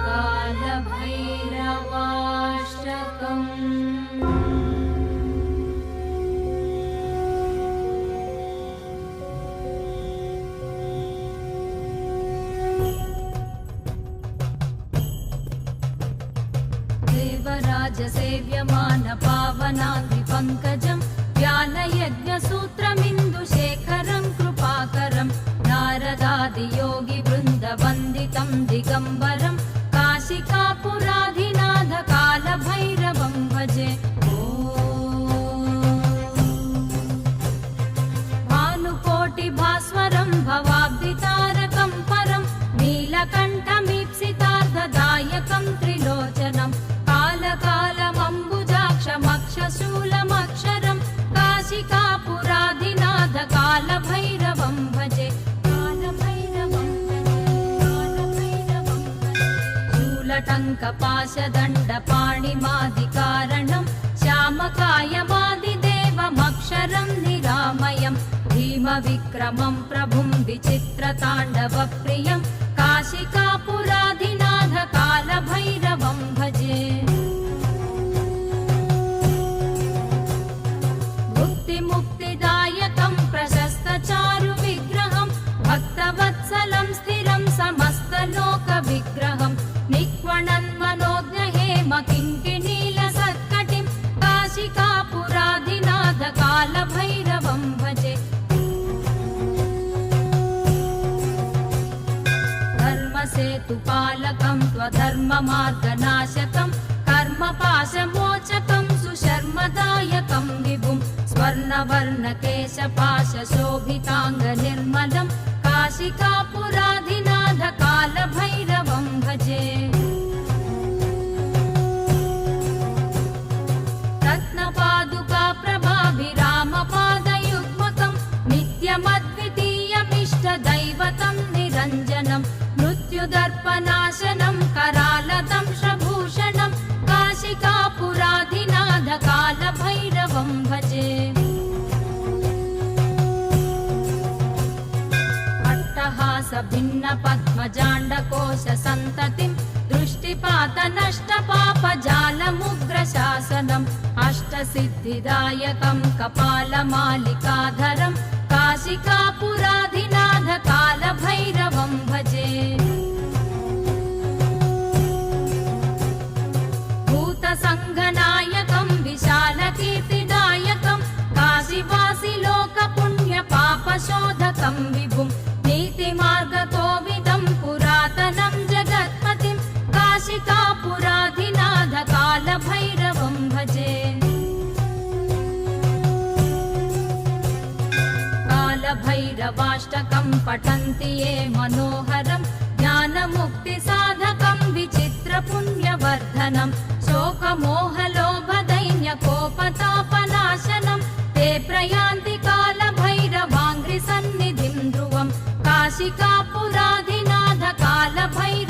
कालभैरवाष्टकम्। देवराजसेव्यमान पावनाद्रिपङ्कजं ज्ञानयज्ञसूत्रमिन्दुशेखरं कृपाकरं नारदादियोगिवृन्दवन्दितं दिगम्बरं काशिकापुराधिनाथ कालभैरवं भजे। भानुकोटिभास्वरं भवाब्धितारकं परं नीलकण्ठमीप्सितार्थदायकं त्रिलोचनं कालकालमम्बुजाक्षमक्षशूलमक्षरं काशिकापुराधिनाथ कालभैरवं भजे। शूलटङ्कपाशदण्डपाणिमादिकारणं श्यामकायमादिदेवमक्षरं निरामयं भीमविक्रमं प्रभुं विचित्रताण्डवप्रियं काशिकापुराधिनाथ कालभैरवं भजे। मुक्तिदायकं प्रशस्तचारुविग्रहं भक्तवत्सलं स्थिरं समस्तलोकविग्रहं निक्वणन्मनोज्ञहेम किङ्किणीलसत्कटिं काशिकापुराधिनाथ कालभैरवं भजे। धर्मसेतुपालकं त्वधर्ममार्गनाशकं कर्मपाशमोचकं सुशर्मदायकं विभुं स्वर्णवर्णकेशपाशशोभिताङ्गनिर्मलं काशिकापुराधिनाथ कालभैरवं भजे। रत्नपादुकाप्रभाभिरामपादयुग्मकं नित्यमद्वितीयमिष्टदैवतं निरञ्जनं मृत्युदर्पनाशनं करालदंशभूषणं काशिकापुराधिनाथ कालभैरवं भजे। अट्टहासभिन्नपद्मजाण्डकोशसन्ततिं दृष्टिपातनष्टपापजालमुग्रशासनम् अष्टसिद्धिदायकं कपालमालिकाधरं काशिकापुराधिनाथ कालभैरवं भजे। भूतसङ्घनायकं विशालकीर्तिदायकं काशीवासिलोकपुण्यपापशोधकं विभुं नीतिमार्गकोविदं पुरातनं जगत्पतिं काशिकापुराधिनाथ कालभैरवं भजे। कालभैरवाष्टकं पठन्ति ये मनोहरं ज्ञानमुक्तिसाधकं विचित्रपुण्यवर्धनं शोकमोहलोभदैन्यकोपतापनाशनं ते प्रयान्ति कालभैरवाङ्घ्रिसन्निधिं ध्रुवं काशिकापुराधिनाथ कालभैरवं